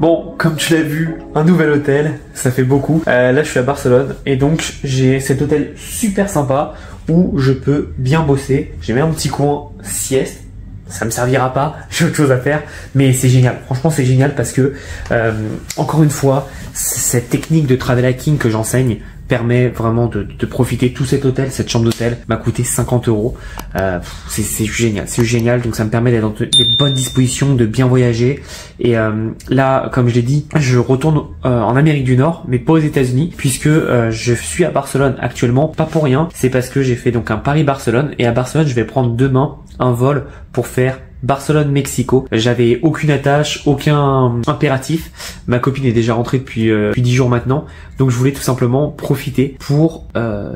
Bon, comme tu l'as vu, un nouvel hôtel, ça fait beaucoup. Là, je suis à Barcelone et donc j'ai cet hôtel super sympa où je peux bien bosser. J'ai même un petit coin sieste. Ça me servira pas, j'ai autre chose à faire, mais c'est génial. Franchement, c'est génial parce que, encore une fois, cette technique de travel hacking que j'enseigne permet vraiment de profiter de tout cet hôtel. Cette chambre d'hôtel m'a coûté 50 €. C'est génial, c'est génial. Donc ça me permet d'être dans des bonnes dispositions, de bien voyager. Et là, comme je l'ai dit, je retourne en Amérique du Nord, mais pas aux États-Unis, puisque je suis à Barcelone actuellement. Pas pour rien, c'est parce que j'ai fait donc un Paris-Barcelone, et à Barcelone, je vais prendre demain un vol pour faire Barcelone-Mexico. J'avais aucune attache, aucun impératif. Ma copine est déjà rentrée depuis 10 jours maintenant. Donc je voulais tout simplement profiter pour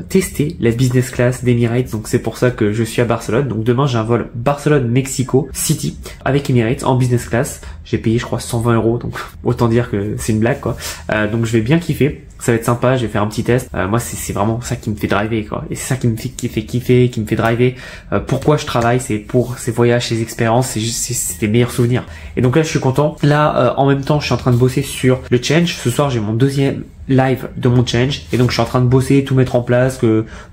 tester la business class d'Emirates. Donc c'est pour ça que je suis à Barcelone. Donc demain j'ai un vol Barcelone-Mexico City avec Emirates en business class. J'ai payé je crois 120 €. Donc autant dire que c'est une blague quoi. Donc je vais bien kiffer. Ça va être sympa, je vais faire un petit test. Moi, c'est vraiment ça qui me fait driver, quoi. Et c'est ça qui me fait kiffer, qui me fait driver. Pourquoi je travaille, c'est pour ces voyages, ces expériences, c'est des meilleurs souvenirs. Et donc là, je suis content. Là, en même temps, je suis en train de bosser sur le change. Ce soir, j'ai mon deuxième live de mon change. Et donc, je suis en train de bosser, tout mettre en place,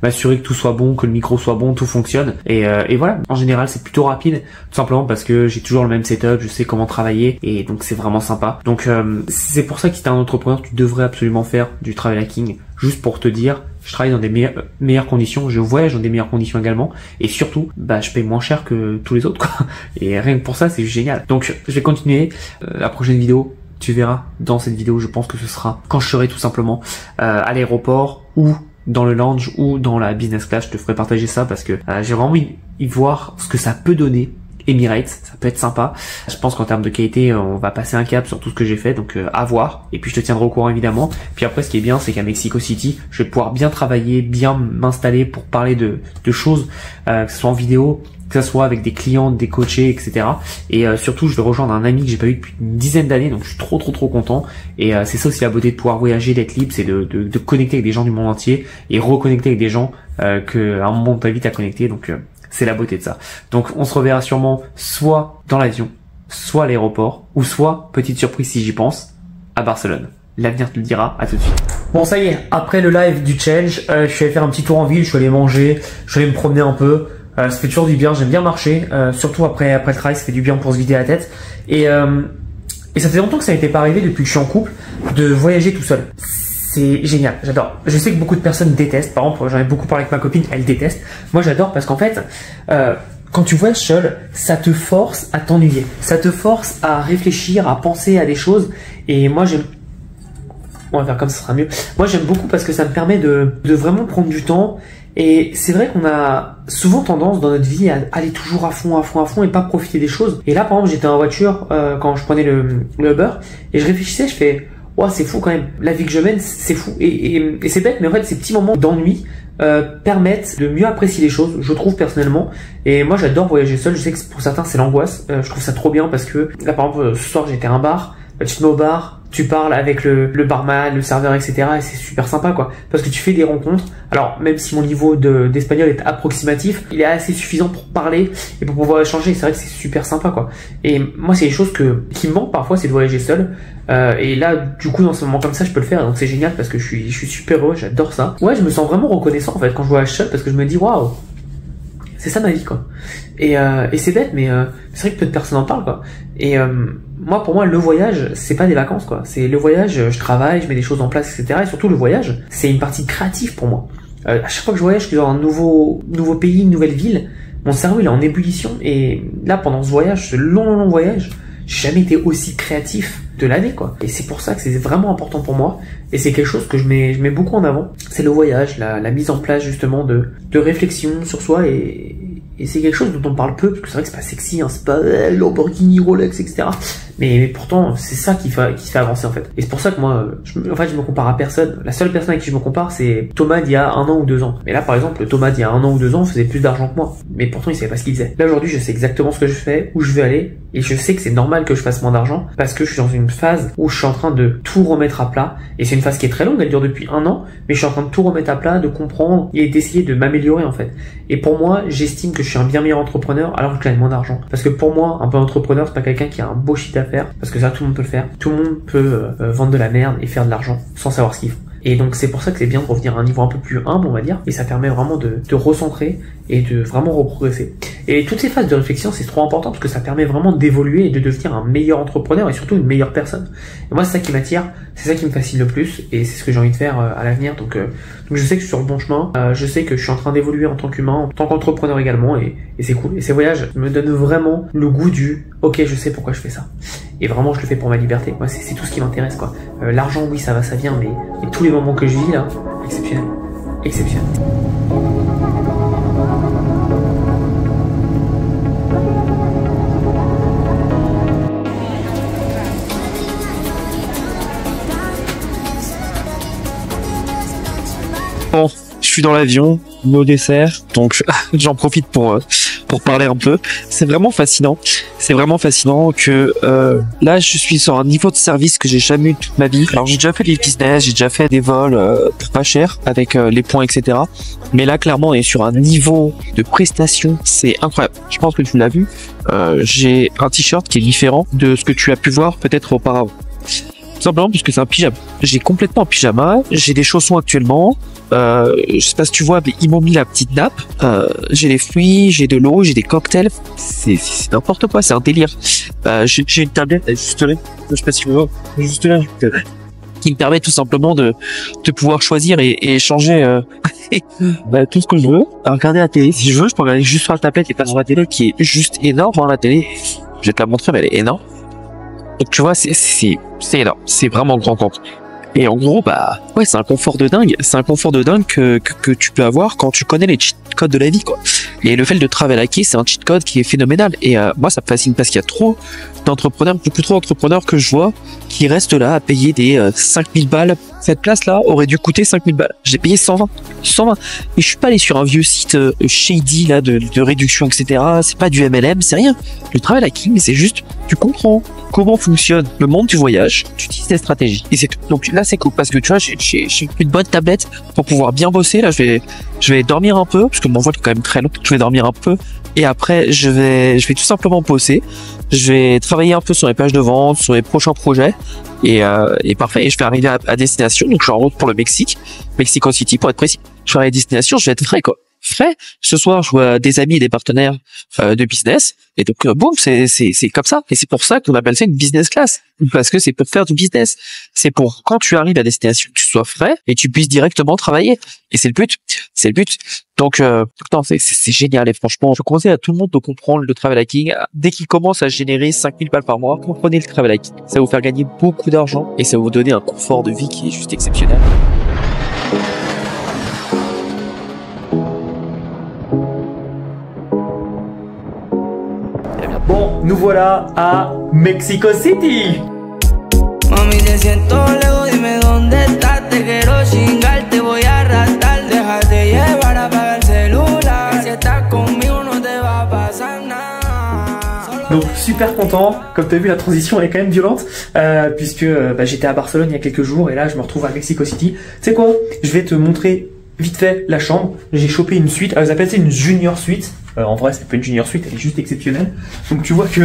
m'assurer que tout soit bon, que le micro soit bon, tout fonctionne. Et voilà. En général, c'est plutôt rapide, tout simplement parce que j'ai toujours le même setup, je sais comment travailler. Et donc, c'est vraiment sympa. Donc, c'est pour ça que si t'es un entrepreneur, tu devrais absolument faire du travel hacking. Juste pour te dire, je travaille dans des meilleures conditions, je voyage dans des meilleures conditions également, et surtout, je paye moins cher que tous les autres, quoi. Et rien que pour ça, c'est génial. Donc, je vais continuer. La prochaine vidéo, tu verras dans cette vidéo, je pense que ce sera quand je serai tout simplement à l'aéroport ou dans le lounge ou dans la business class. Je te ferai partager ça parce que j'ai vraiment envie de voir ce que ça peut donner. Emirates, ça peut être sympa. Je pense qu'en termes de qualité, on va passer un cap sur tout ce que j'ai fait, donc à voir. Et puis je te tiendrai au courant évidemment. Puis après, ce qui est bien, c'est qu'à Mexico City, je vais pouvoir bien travailler, bien m'installer pour parler de choses, que ce soit en vidéo, que ce soit avec des clients, des coachés, etc. Et surtout, je vais rejoindre un ami que j'ai pas eu depuis une dizaine d'années, donc je suis trop content. Et c'est ça aussi la beauté de pouvoir voyager, d'être libre, c'est de connecter avec des gens du monde entier et reconnecter avec des gens que à un moment de ta vie t'as connecté. Donc c'est la beauté de ça. Donc on se reverra sûrement soit dans l'avion, soit à l'aéroport, ou soit, petite surprise si j'y pense, à Barcelone. L'avenir te le dira, à tout de suite. Bon ça y est, après le live du change, je suis allé faire un petit tour en ville, je suis allé manger, je suis allé me promener un peu. Ça fait toujours du bien, j'aime bien marcher, surtout après le travail, ça fait du bien pour se vider la tête. Et ça fait longtemps que ça n'était pas arrivé depuis que je suis en couple, de voyager tout seul. C'est génial, j'adore. Je sais que beaucoup de personnes détestent. Par exemple, j'en ai beaucoup parlé avec ma copine, elle déteste. Moi, j'adore parce qu'en fait, quand tu voyages seul, ça te force à t'ennuyer. Ça te force à réfléchir, à penser à des choses. Et moi, j'aime... On va faire comme ça, sera mieux. Moi, j'aime beaucoup parce que ça me permet de vraiment prendre du temps. Et c'est vrai qu'on a souvent tendance dans notre vie à aller toujours à fond et pas profiter des choses. Et là, par exemple, j'étais en voiture quand je prenais le Uber et je réfléchissais, je fais... Ouais, c'est fou quand même. La vie que je mène, c'est fou. Et c'est bête, mais en fait, ces petits moments d'ennui permettent de mieux apprécier les choses, je trouve personnellement. Et moi, j'adore voyager seul. Je sais que pour certains, c'est l'angoisse. Je trouve ça trop bien parce que là, par exemple, ce soir, j'étais à un bar. Tu te mets au bar, tu parles avec le barman, le serveur, etc. Et c'est super sympa, quoi. Parce que tu fais des rencontres. Alors, même si mon niveau d'espagnol est approximatif, il est assez suffisant pour parler et pour pouvoir échanger. C'est vrai que c'est super sympa, quoi. Et moi, c'est des choses qui me manquent parfois, c'est de voyager seul. Et là, du coup, dans ce moment comme ça, je peux le faire. Donc, c'est génial parce que je suis super heureux, j'adore ça. Ouais, je me sens vraiment reconnaissant, en fait, quand je voyage seul parce que je me dis, waouh, c'est ça ma vie, quoi. Et c'est bête, mais c'est vrai que peu de personnes en parlent, quoi. Et moi, pour moi, le voyage, c'est pas des vacances, quoi. C'est le voyage, je travaille, je mets des choses en place, etc. Et surtout, le voyage, c'est une partie créative pour moi. À chaque fois que je voyage, je suis dans un nouveau pays, une nouvelle ville, mon cerveau, il est en ébullition. Et là, pendant ce voyage, ce long voyage, j'ai jamais été aussi créatif de l'année, quoi. Et c'est pour ça que c'est vraiment important pour moi. Et c'est quelque chose que je mets beaucoup en avant. C'est le voyage, la mise en place, justement, de réflexion sur soi et c'est quelque chose dont on parle peu, parce que c'est vrai que c'est pas sexy, hein, c'est pas Lamborghini, Rolex, etc. Mais pourtant, c'est ça qui fait avancer, en fait. Et c'est pour ça que moi, je me compare à personne. La seule personne avec qui je me compare, c'est Thomas d'il y a 1 an ou 2 ans. Mais là, par exemple, Thomas d'il y a 1 an ou 2 ans faisait plus d'argent que moi. Mais pourtant, il savait pas ce qu'il faisait. Là, aujourd'hui, je sais exactement ce que je fais, où je vais aller, Et je sais que c'est normal que je fasse moins d'argent parce que je suis dans une phase où je suis en train de tout remettre à plat. Et c'est une phase qui est très longue, elle dure depuis 1 an, mais je suis en train de tout remettre à plat, de comprendre et d'essayer de m'améliorer en fait. Et pour moi, j'estime que je suis un bien meilleur entrepreneur alors que je gagne moins d'argent. Parce que pour moi, un bon entrepreneur, c'est pas quelqu'un qui a un beau chiffre d'affaires, parce que ça, tout le monde peut le faire. Tout le monde peut vendre de la merde et faire de l'argent sans savoir ce qu'il faut. Et donc c'est pour ça que c'est bien de revenir à un niveau un peu plus humble, on va dire, et ça permet vraiment de recentrer et de vraiment reprogresser. Et toutes ces phases de réflexion, c'est trop important parce que ça permet vraiment d'évoluer et de devenir un meilleur entrepreneur et surtout une meilleure personne. Et moi, c'est ça qui m'attire, c'est ça qui me fascine le plus et c'est ce que j'ai envie de faire à l'avenir. Donc je sais que je suis sur le bon chemin, je sais que je suis en train d'évoluer en tant qu'humain, en tant qu'entrepreneur également et c'est cool. Et ces voyages me donnent vraiment le goût du « ok, je sais pourquoi je fais ça ». Et vraiment, je le fais pour ma liberté. Moi, c'est tout ce qui m'intéresse, quoi. L'argent, oui, ça va, ça vient, mais tous les moments que je vis là, exceptionnel. Exceptionnel. Bon, je suis dans l'avion, au dessert, donc j'en profite pour parler un peu. C'est vraiment fascinant. C'est vraiment fascinant que là, je suis sur un niveau de service que j'ai jamais eu toute ma vie. Alors, j'ai déjà fait des business, j'ai déjà fait des vols pour pas cher avec les points, etc. Mais là, clairement, on est sur un niveau de prestation, c'est incroyable. Je pense que tu l'as vu. J'ai un t-shirt qui est différent de ce que tu as pu voir peut-être auparavant. Tout simplement parce que c'est un pyjama. J'ai complètement un pyjama. J'ai des chaussons actuellement. Je sais pas si tu vois, mais ils m'ont mis la petite nappe. J'ai des fruits, j'ai de l'eau, j'ai des cocktails. C'est n'importe quoi, c'est un délire. J'ai une tablette juste là. Je sais pas si tu vois, juste là, qui me permet tout simplement de pouvoir choisir et échanger tout ce que je veux. Regarder la télé, si je veux, je peux regarder juste sur la tablette et pas sur la télé, qui est juste énorme. Hein, la télé, je vais te la montrer, mais elle est énorme. Donc tu vois, c'est énorme, c'est vraiment grand. Et en gros, bah ouais, c'est un confort de dingue. C'est un confort de dingue que tu peux avoir quand tu connais les cheat codes de la vie, quoi. Et le fait de travel hacker, c'est un cheat code qui est phénoménal. Et moi, ça me fascine parce qu'il y a trop d'entrepreneurs, beaucoup trop d'entrepreneurs que je vois qui restent là à payer des 5000 balles. Cette place-là aurait dû coûter 5000 balles. J'ai payé 120. Et je suis pas allé sur un vieux site shady là de réduction, etc. C'est pas du MLM, c'est rien. Le travel hacking, c'est juste, tu comprends comment fonctionne le monde du voyage, tu utilises des stratégies. Et c'est tout. Donc là, c'est cool parce que tu vois, j'ai une bonne tablette pour pouvoir bien bosser. Là, je vais dormir un peu parce que mon vol est quand même très long. Je vais dormir un peu et après, je vais tout simplement bosser. Je vais travailler un peu sur les pages de vente, sur les prochains projets et parfait. Et je vais arriver à destination. Donc, je suis en route pour le Mexico City pour être précis. Je vais à destination, je vais être frais, quoi. Frais. Ce soir, je vois des amis et des partenaires de business. Et donc, boum, c'est comme ça. Et c'est pour ça qu'on appelle ça une business class. Parce que c'est pour faire du business. C'est pour, quand tu arrives à destination, que tu sois frais et tu puisses directement travailler. Et c'est le but. C'est le but. Donc, non, c'est génial. Et franchement, je conseille à tout le monde de comprendre le travel hacking. Dès qu'il commence à générer 5000 balles par mois, comprenez le travel hacking. Ça va vous faire gagner beaucoup d'argent et ça va vous donner un confort de vie qui est juste exceptionnel. Bon, nous voilà à Mexico City. Mami, te siento lejos, dime dónde estás. Te quiero chingar, te voy a arrastrar. Déjate llevar, apaga el celular. Si estás conmigo, no te va a pasar nada. Donc super content, comme tu as vu la transition elle est quand même violente puisque j'étais à Barcelone il y a quelques jours et là je me retrouve à Mexico City. Tu sais quoi, je vais te montrer vite fait la chambre. J'ai chopé une suite, ils appellent ça une junior suite. En vrai c'est pas une junior suite, elle est juste exceptionnelle. Donc tu vois que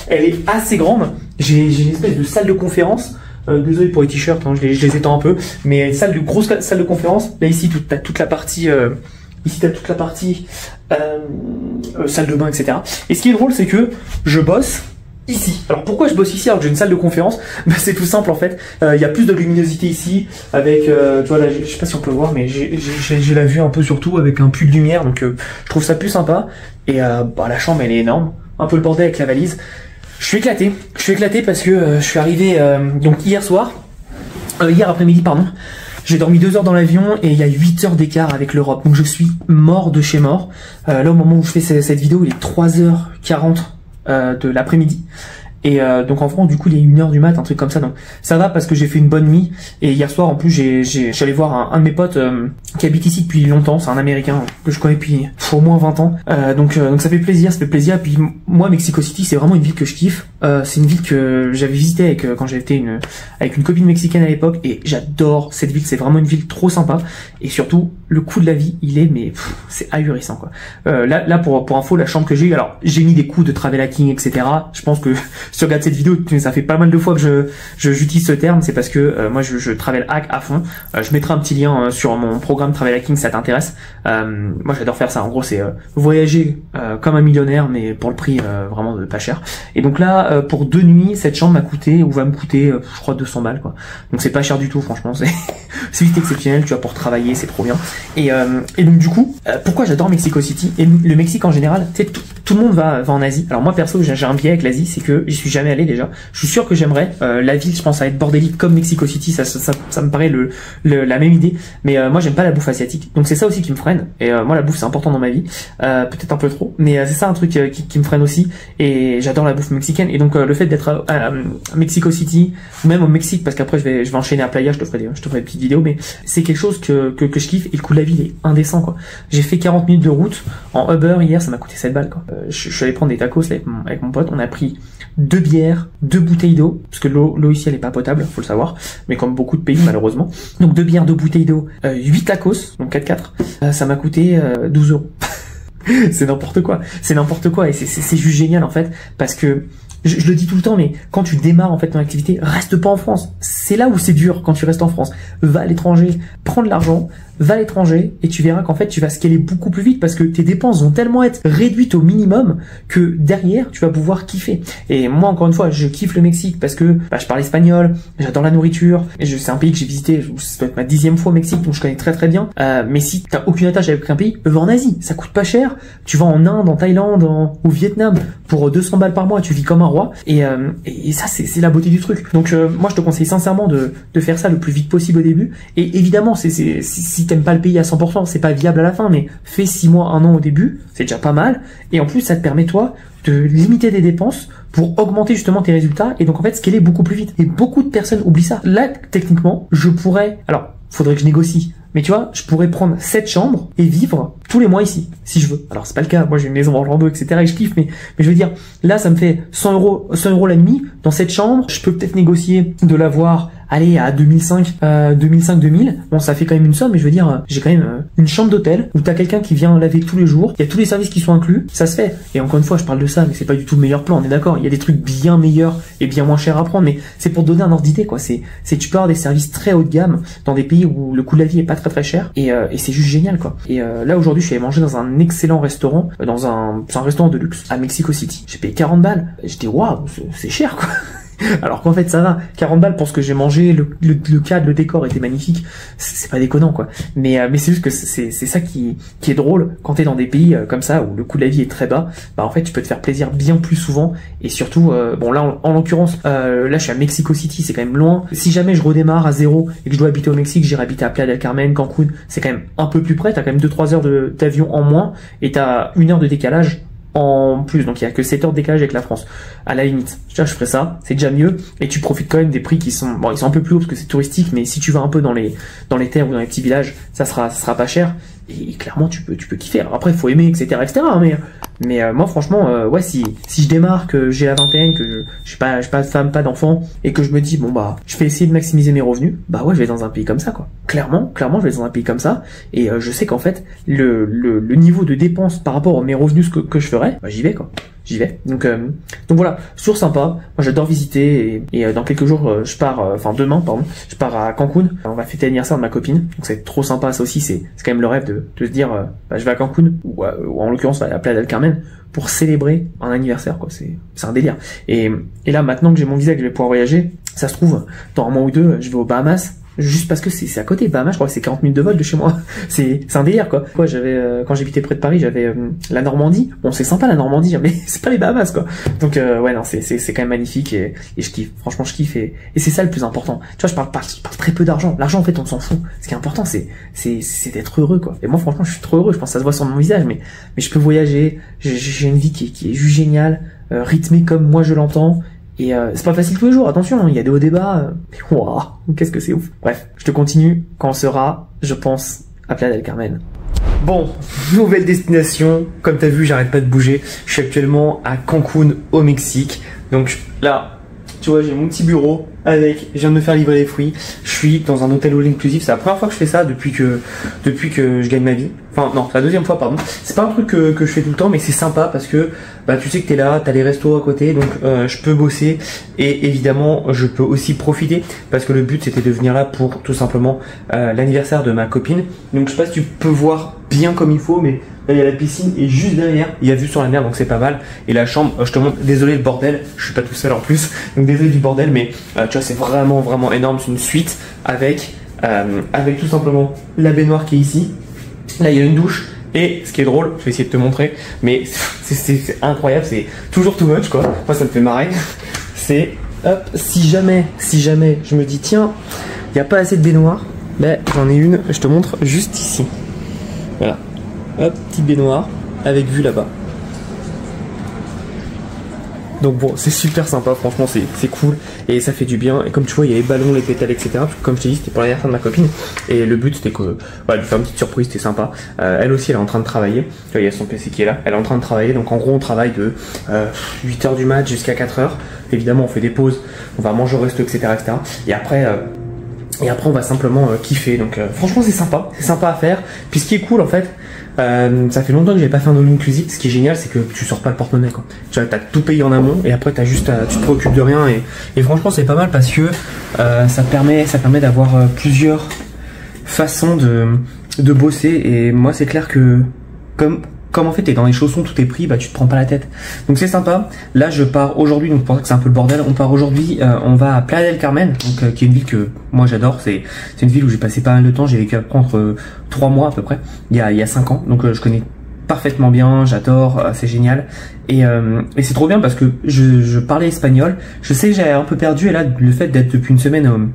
elle est assez grande. J'ai une espèce de salle de conférence. Désolé pour les t-shirts, hein, je les étends un peu, mais grosse salle de conférence. Là ici t'as toute la partie salle de bain, etc. Et ce qui est drôle, c'est que je bosse ici. Alors pourquoi je bosse ici alors que j'ai une salle de conférence? C'est tout simple en fait. Il y a plus de luminosité ici, avec, tu vois là, je sais pas si on peut voir, mais j'ai la vue un peu surtout avec un puits de lumière, donc je trouve ça plus sympa. Et la chambre elle est énorme, un peu le bordel avec la valise. Je suis éclaté parce que je suis arrivé donc hier après-midi pardon. J'ai dormi 2 heures dans l'avion et il y a 8 heures d'écart avec l'Europe. Donc je suis mort de chez mort. Là au moment où je fais cette vidéo, il est 3h40 de l'après-midi. Et donc en France, du coup, il est 1h du mat, un truc comme ça. Donc ça va parce que j'ai fait une bonne nuit. Et hier soir, en plus, je suis allé voir un de mes potes qui habite ici depuis longtemps. C'est un Américain que je connais depuis au moins 20 ans. Donc ça fait plaisir, ça fait plaisir. Et puis moi, Mexico City, c'est vraiment une ville que je kiffe. C'est une ville que j'avais visitée quand j'étais avec une copine mexicaine à l'époque. Et j'adore cette ville. C'est vraiment une ville trop sympa. Et surtout, le coût de la vie, il est, mais c'est ahurissant, quoi. Là pour info, la chambre que j'ai eue, alors j'ai mis des coûts de travel hacking, etc. Je pense que si tu regardes cette vidéo, ça fait pas mal de fois que j'utilise ce terme. C'est parce que moi je travel hack à fond. Je mettrai un petit lien sur mon programme travel hacking si ça t'intéresse. Moi j'adore faire ça. En gros, c'est voyager comme un millionnaire, mais pour le prix vraiment de pas cher. Et donc là, pour 2 nuits, cette chambre m'a coûté ou va me coûter, je crois 200 balles, quoi. Donc c'est pas cher du tout, franchement. C'est vite exceptionnel. Tu vois, pour travailler, c'est trop bien. Et donc du coup, pourquoi j'adore Mexico City et le Mexique en général, tu sais, tout le monde va en Asie. Alors moi perso, j'ai un biais avec l'Asie, c'est que j'y suis jamais allé déjà. Je suis sûr que j'aimerais. La ville, je pense, à être bordélique comme Mexico City, ça me paraît la même idée. Mais moi, j'aime pas la bouffe asiatique. Donc c'est ça aussi qui me freine. Et moi, la bouffe, c'est important dans ma vie. Peut-être un peu trop, mais c'est ça un truc qui me freine aussi. Et j'adore la bouffe mexicaine. Et donc le fait d'être à Mexico City, ou même au Mexique, parce qu'après je vais enchaîner à Playa, je te ferai des petites vidéos, mais c'est quelque chose que je kiffe. Et le coût de la vie, il est indécent, quoi. J'ai fait 40 minutes de route en Uber hier, ça m'a coûté 7 balles, quoi. Je suis allé prendre des tacos là, avec mon pote. On a pris 2 bières, 2 bouteilles d'eau, parce que l'eau ici elle est pas potable, faut le savoir, mais comme beaucoup de pays malheureusement. Donc 2 bières, 2 bouteilles d'eau, 8 tacos, donc 4-4, ça m'a coûté 12 euros. C'est n'importe quoi, et c'est juste génial en fait, parce que je le dis tout le temps, mais quand tu démarres en fait ton activité, reste pas en France. C'est là où c'est dur quand tu restes en France. Va à l'étranger, prends de l'argent, va à l'étranger et tu verras qu'en fait tu vas scaler beaucoup plus vite parce que tes dépenses vont tellement être réduites au minimum que derrière tu vas pouvoir kiffer. Et moi encore une fois, je kiffe le Mexique parce que je parle espagnol, j'adore la nourriture, et c'est un pays que j'ai visité, ça doit être ma 10e fois au Mexique, donc je connais très très bien. Mais si t'as aucune attache avec un pays, va en Asie, ça coûte pas cher. Tu vas en Inde, en Thaïlande, au Vietnam pour 200 balles par mois, tu vis comme un roi. Et ça c'est la beauté du truc. Donc moi je te conseille sincèrement de faire ça le plus vite possible au début. Et évidemment si t'aimes pas le pays à 100%, c'est pas viable à la fin, mais fais 6 mois, 1 an au début, c'est déjà pas mal. Et en plus ça te permet toi de limiter des dépenses pour augmenter justement tes résultats et donc en fait scaler beaucoup plus vite. Et beaucoup de personnes oublient ça. Là techniquement je pourrais, alors faudrait que je négocie, mais tu vois, je pourrais prendre 7 chambres et vivre tous les mois ici, si je veux. Alors c'est pas le cas, moi j'ai une maison en Orlando, etc. et je kiffe, mais je veux dire, là ça me fait 100 euros la nuit dans cette chambre. Je peux peut-être négocier de l'avoir, allez, à 2005, 2000. Bon, ça fait quand même une somme, mais je veux dire, j'ai quand même une chambre d'hôtel où t'as quelqu'un qui vient laver tous les jours. Il y a tous les services qui sont inclus, ça se fait. Et encore une fois, je parle de ça, mais c'est pas du tout le meilleur plan, on est d'accord. Il y a des trucs bien meilleurs et bien moins chers à prendre, mais c'est pour te donner un ordre d'idée, quoi. C'est tu peux avoir des services très haut de gamme dans des pays où le coût de la vie est pas très très cher et c'est juste génial, quoi. Et là aujourd'hui, je suis allé manger dans un excellent restaurant, c'est un restaurant de luxe à Mexico City. J'ai payé 40 balles. J'étais waouh, c'est cher, quoi. Alors qu'en fait ça va, 40 balles pour ce que j'ai mangé, le cadre, le décor était magnifique, c'est pas déconnant, quoi. Mais c'est juste que c'est ça qui est drôle quand t'es dans des pays comme ça où le coût de la vie est très bas. Bah en fait tu peux te faire plaisir bien plus souvent et surtout bon là en l'occurrence là je suis à Mexico City, c'est quand même loin. Si jamais je redémarre à zéro et que je dois habiter au Mexique, j'irai habiter à Playa del Carmen, Cancun, c'est quand même un peu plus près, t'as quand même 2-3 heures d'avion en moins et t'as 1 heure de décalage en plus, donc il y a que 7 heures de décalage avec la France. À la limite, je ferais ça, c'est déjà mieux, et tu profites quand même des prix qui sont, bon, ils sont un peu plus hauts parce que c'est touristique, mais si tu vas un peu dans les terres ou dans les petits villages, ça sera pas cher, et clairement tu peux kiffer. Alors après, il faut aimer, etc., mais moi franchement, ouais, si je démarre, que j'ai la vingtaine, que j'ai pas de femme, pas d'enfant, et que je me dis, bon bah, je vais essayer de maximiser mes revenus, bah ouais, je vais dans un pays comme ça, quoi. Clairement, je vais dans un pays comme ça, et je sais qu'en fait, le niveau de dépenses par rapport à mes revenus que je ferais, bah j'y vais, quoi. J'y vais. Donc voilà, sur sympa. Moi j'adore visiter et dans quelques jours je pars, demain pardon, je pars à Cancun. On va fêter l'anniversaire de ma copine. Donc c'est trop sympa, ça aussi c'est quand même le rêve de se dire je vais à Cancun ou en l'occurrence à Playa del Carmen pour célébrer un anniversaire, quoi. C'est un délire. Et là maintenant que j'ai mon visa et que je vais pouvoir voyager, ça se trouve dans un mois ou deux je vais aux Bahamas. Juste parce que c'est à côté, Bahamas, je crois que c'est 40 minutes de vol de chez moi. C'est un délire, quoi. Quoi, j'avais quand j'habitais près de Paris, j'avais la Normandie. Bon, c'est sympa la Normandie, mais c'est pas les Bahamas, quoi. Donc ouais, non, c'est quand même magnifique et je kiffe. Franchement, je kiffe et c'est ça le plus important. Tu vois, je parle très peu d'argent. L'argent, en fait, on s'en fout. Ce qui est important, c'est d'être heureux, quoi. Et moi, franchement, je suis trop heureux. Je pense que ça se voit sur mon visage, mais je peux voyager. J'ai une vie qui est juste géniale, rythmée comme moi je l'entends. Et c'est pas facile tous les jours, attention, il y a des hauts débats. Mais waouh, qu'est-ce que c'est ouf. Bref, je te continue quand on sera, je pense, à Playa del Carmen. Bon, nouvelle destination. Comme t'as vu, j'arrête pas de bouger. Je suis actuellement à Cancun, au Mexique. Donc là, tu vois, j'ai mon petit bureau avec, je viens de me faire livrer les fruits. Je suis dans un hôtel all inclusif. C'est la première fois que je fais ça depuis que je gagne ma vie. Enfin non, c'est la deuxième fois, pardon. C'est pas un truc que je fais tout le temps, mais c'est sympa parce que bah tu sais que t'es là, t'as les restos à côté, donc je peux bosser et évidemment je peux aussi profiter parce que le but c'était de venir là pour tout simplement l'anniversaire de ma copine. Donc je sais pas si tu peux voir bien comme il faut, mais là il y a la piscine et juste derrière il y a vue sur la mer, donc c'est pas mal. Et la chambre, je te montre, désolé le bordel, je suis pas tout seul en plus, donc désolé du bordel, mais tu vois c'est vraiment énorme. C'est une suite avec tout simplement la baignoire qui est ici. Là il y a une douche et ce qui est drôle, je vais essayer de te montrer, mais c'est incroyable, c'est toujours too much quoi. Moi ça me fait marrer. C'est hop, si jamais je me dis tiens, il n'y a pas assez de baignoire, ben j'en ai une, je te montre juste ici. Voilà, hop, petite baignoire avec vue là-bas. Donc bon, c'est super sympa, franchement c'est cool et ça fait du bien. Et comme tu vois, il y a les ballons, les pétales, etc. Parce que comme je t'ai dit, c'était pour l'anniversaire de ma copine. Et le but c'était que voilà, lui faire une petite surprise, c'était sympa. Elle aussi, elle est en train de travailler. Tu vois, il y a son PC qui est là. Elle est en train de travailler. Donc en gros, on travaille de 8h du mat jusqu'à 4h. Évidemment, on fait des pauses, on va manger au resto, etc. Et après, on va simplement kiffer. Donc franchement, c'est sympa à faire. Puis ce qui est cool en fait, ça fait longtemps que j'avais pas fait un all inclusive. Ce qui est génial, c'est que tu sors pas le porte-monnaie quoi. Tu vois, t'as tout payé en amont et après tu te préoccupes de rien et franchement c'est pas mal parce que ça permet d'avoir plusieurs façons de bosser. Et moi c'est clair que comme en fait t'es dans les chaussons, tout est pris, bah tu te prends pas la tête. Donc c'est sympa. Là je pars aujourd'hui, donc pour ça que c'est un peu le bordel. On part aujourd'hui, on va à Playa del Carmen, donc qui est une ville que moi j'adore. C'est une ville où j'ai passé pas mal de temps. J'ai vécu entre 3 mois à peu près, il y a 5 ans. Donc je connais parfaitement bien, j'adore, c'est génial. Et c'est trop bien parce que je parlais espagnol. Je sais que j'avais un peu perdu et là le fait d'être depuis une semaine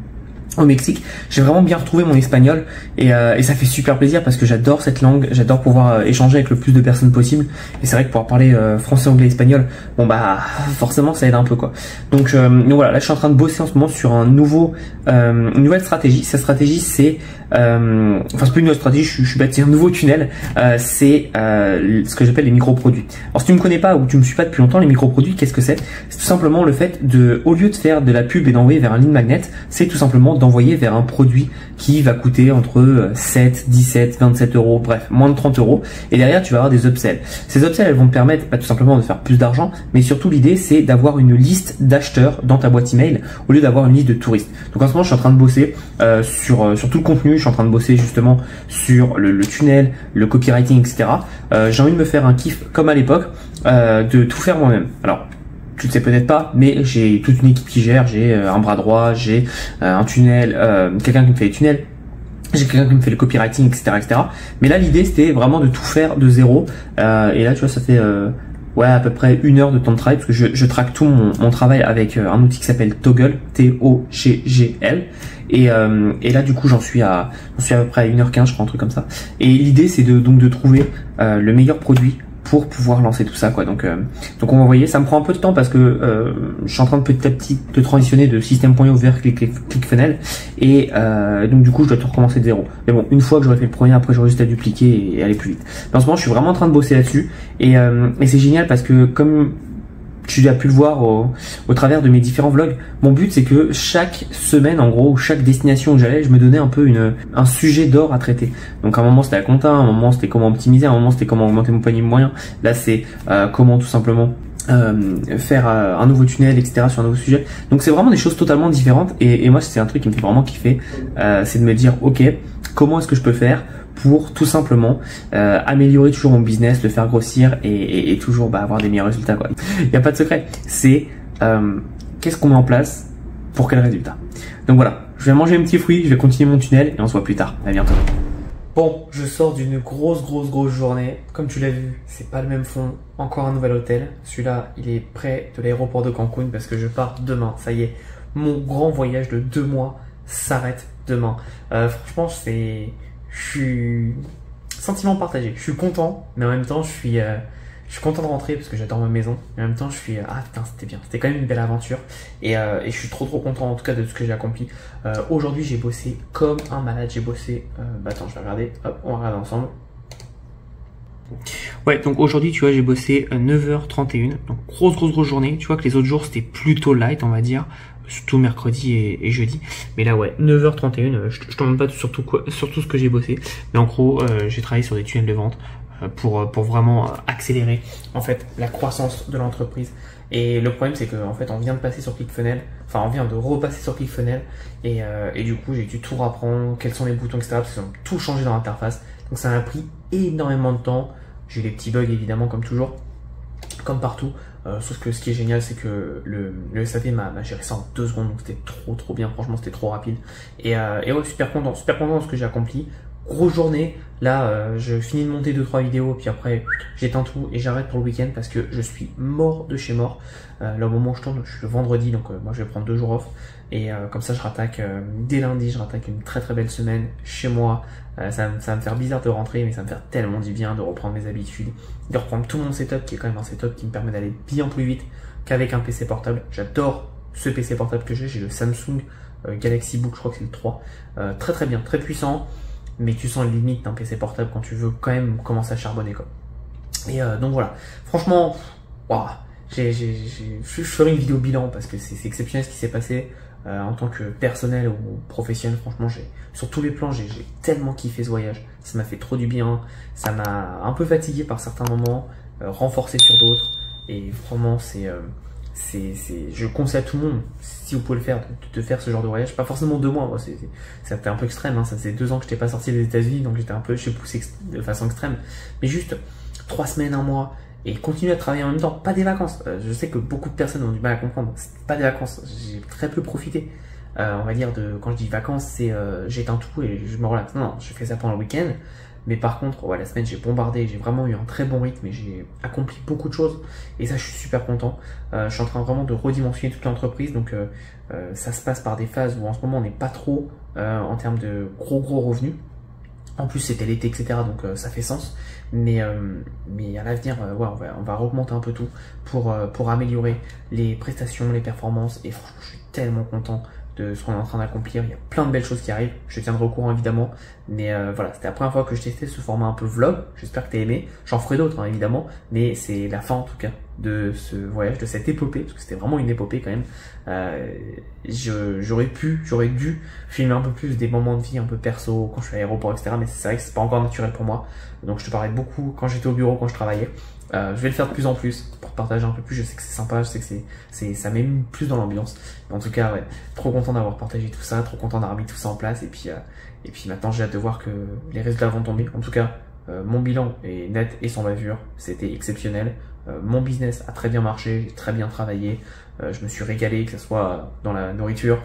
au Mexique, j'ai vraiment bien retrouvé mon espagnol et ça fait super plaisir parce que j'adore cette langue, j'adore pouvoir échanger avec le plus de personnes possible et c'est vrai que pouvoir parler français, anglais, espagnol, bon bah forcément ça aide un peu quoi. Donc voilà, là je suis en train de bosser en ce moment sur une nouvelle stratégie. Cette stratégie c'est enfin c'est pas une nouvelle stratégie, je suis bâti un nouveau tunnel, c'est ce que j'appelle les microproduits. Alors si tu me connais pas ou tu me suis pas depuis longtemps, les microproduits qu'est-ce que c'est? C'est tout simplement le fait de, au lieu de faire de la pub et d'envoyer vers un lead magnet, c'est tout simplement d'envoyer vers un produit qui va coûter entre 7, 17, 27 euros, bref, moins de 30 euros. Et derrière, tu vas avoir des upsells. Ces upsells, elles vont te permettre tout simplement de faire plus d'argent, mais surtout l'idée, c'est d'avoir une liste d'acheteurs dans ta boîte email au lieu d'avoir une liste de touristes. Donc en ce moment, je suis en train de bosser sur tout le contenu. Je suis en train de bosser justement sur le tunnel, le copywriting, etc. J'ai envie de me faire un kiff comme à l'époque, de tout faire moi-même. Alors, tu ne sais peut-être pas, mais j'ai toute une équipe qui gère, j'ai un bras droit, j'ai un tunnel, quelqu'un qui me fait les tunnels, j'ai quelqu'un qui me fait le copywriting, etc. Mais là, l'idée, c'était vraiment de tout faire de zéro. Et là, tu vois, ça fait à peu près 1 heure de temps de travail, parce que je traque tout mon travail avec un outil qui s'appelle Toggl, T-O-G-G-L. Et là, du coup, j'en suis à peu près à 1h15, je crois, un truc comme ça. Et l'idée, c'est donc de trouver le meilleur produit pour pouvoir lancer tout ça quoi. Donc on va voyer, ça me prend un peu de temps parce que je suis en train de petit à petit de transitionner de System.io vers ClickFunnels et donc du coup je dois tout recommencer de zéro. Mais bon, une fois que j'aurai fait le premier, après j'aurai juste à dupliquer et aller plus vite. Mais en ce moment je suis vraiment en train de bosser là-dessus et c'est génial parce que comme tu as pu le voir au travers de mes différents vlogs, mon but c'est que chaque semaine en gros, chaque destination où j'allais, je me donnais un peu un sujet d'or à traiter. Donc à un moment c'était la compta, à un moment c'était comment optimiser, à un moment c'était comment augmenter mon panier moyen. Là c'est comment tout simplement faire un nouveau tunnel, etc. sur un nouveau sujet. Donc c'est vraiment des choses totalement différentes et moi c'est un truc qui me fait vraiment kiffer, c'est de me dire ok, comment est-ce que je peux faire pour tout simplement améliorer toujours mon business, le faire grossir et toujours avoir des meilleurs résultats quoi. Il n'y a pas de secret, c'est qu'est-ce qu'on met en place pour quel résultat. Donc voilà, je vais manger un petit fruit, je vais continuer mon tunnel et on se voit plus tard. À bientôt. Bon, je sors d'une grosse journée. Comme tu l'as vu, c'est pas le même fond. Encore un nouvel hôtel. Celui-là, il est près de l'aéroport de Cancun parce que je pars demain. Ça y est, mon grand voyage de 2 mois s'arrête demain. Franchement, je suis sentiment partagé. Je suis content, mais en même temps, je Je suis content de rentrer parce que j'adore ma maison. Mais en même temps, je suis ah putain, c'était bien. C'était quand même une belle aventure. Et je suis trop content en tout cas de ce que j'ai accompli. Aujourd'hui, j'ai bossé comme un malade. J'ai bossé. Attends, je vais regarder. Hop, on va regarder ensemble. Ouais, donc aujourd'hui, tu vois, j'ai bossé 9h31. Donc grosse journée. Tu vois que les autres jours, c'était plutôt light, on va dire. Surtout mercredi et jeudi. Mais là, ouais, 9h31. Je te montre pas surtout ce que j'ai bossé. Mais en gros, j'ai travaillé sur des tunnels de vente. Pour vraiment accélérer en fait la croissance de l'entreprise. Et le problème c'est que en fait on vient de passer sur ClickFunnels, enfin on vient de repasser sur ClickFunnels et du coup j'ai dû tout reprendre, quels sont les boutons, etc. Parce qu'ils ont tout changé dans l'interface. Donc ça m'a pris énormément de temps. J'ai eu des petits bugs évidemment comme toujours, comme partout. Sauf que ce qui est génial c'est que le SAP m'a géré ça en 2 secondes, donc c'était trop bien, franchement c'était trop rapide. Et ouais, super content de ce que j'ai accompli. Grosse journée, là je finis de monter 2-3 vidéos puis après j'éteins tout et j'arrête pour le week-end parce que je suis mort de chez mort. Là au moment où je tourne, je suis le vendredi donc moi je vais prendre 2 jours off et comme ça je rattaque dès lundi, je rattaque une très belle semaine chez moi. Ça va me faire bizarre de rentrer mais ça va me faire tellement du bien de reprendre mes habitudes, de reprendre tout mon setup qui est quand même un setup qui me permet d'aller bien plus vite qu'avec un PC portable. J'adore ce PC portable que j'ai le Samsung Galaxy Book, je crois que c'est le 3, très bien, très puissant. Mais tu sens les limites d'un PC portable quand tu veux quand même commencer à charbonner quoi. Et donc voilà, franchement, wow, je ferai une vidéo bilan parce que c'est exceptionnel ce qui s'est passé en tant que personnel ou professionnel. Franchement, sur tous les plans, j'ai tellement kiffé ce voyage. Ça m'a fait trop du bien, ça m'a un peu fatigué par certains moments, renforcé sur d'autres. Et vraiment, je conseille à tout le monde, si vous pouvez le faire, de faire ce genre de voyage. Pas forcément 2 mois, c'était un peu extrême, hein. Ça faisait 2 ans que je n'étais pas sorti des États-Unis, donc j'étais un peu poussé de façon extrême. Mais juste 3 semaines, 1 mois, et continuer à travailler en même temps, pas des vacances. Je sais que beaucoup de personnes ont du mal à comprendre, c'est pas des vacances, j'ai très peu profité. On va dire, quand je dis vacances, c'est j'éteins tout et je me relaxe. Non, je fais ça pendant le week-end. Mais par contre, ouais, la semaine, j'ai bombardé, j'ai vraiment eu un très bon rythme et j'ai accompli beaucoup de choses. Et ça, je suis super content. Je suis en train vraiment de redimensionner toute l'entreprise. Donc, ça se passe par des phases où en ce moment, on n'est pas trop en termes de gros revenus. En plus, c'était l'été, etc. Donc, ça fait sens. Mais à l'avenir, ouais, on va augmenter un peu tout pour améliorer les prestations, les performances. Et franchement, je suis tellement content de ce qu'on est en train d'accomplir. Il y a plein de belles choses qui arrivent, je tiendrai au courant évidemment, mais voilà, c'était la première fois que je testais ce format un peu vlog. J'espère que t'as aimé, j'en ferai d'autres hein, évidemment, mais c'est la fin en tout cas de ce voyage, de cette épopée, parce que c'était vraiment une épopée quand même. J'aurais dû filmer un peu plus des moments de vie un peu perso quand je suis à l'aéroport, etc., mais c'est vrai que c'est pas encore naturel pour moi, donc je te parlais beaucoup quand j'étais au bureau, quand je travaillais. Je vais le faire de plus en plus pour partager un peu plus. Je sais que c'est sympa, je sais que ça met plus dans l'ambiance. En tout cas, ouais, trop content d'avoir partagé tout ça, trop content d'avoir mis tout ça en place. Et puis maintenant, j'ai hâte de voir que les résultats vont tomber. En tout cas, mon bilan est net et sans bavure. C'était exceptionnel. Mon business a très bien marché, j'ai très bien travaillé. Je me suis régalé, que ce soit dans la nourriture,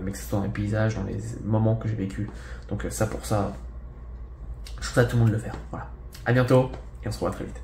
mais que ce soit dans les paysages, dans les moments que j'ai vécu. Donc ça, pour ça, je souhaite à tout le monde de le faire. Voilà. À bientôt et on se revoit très vite.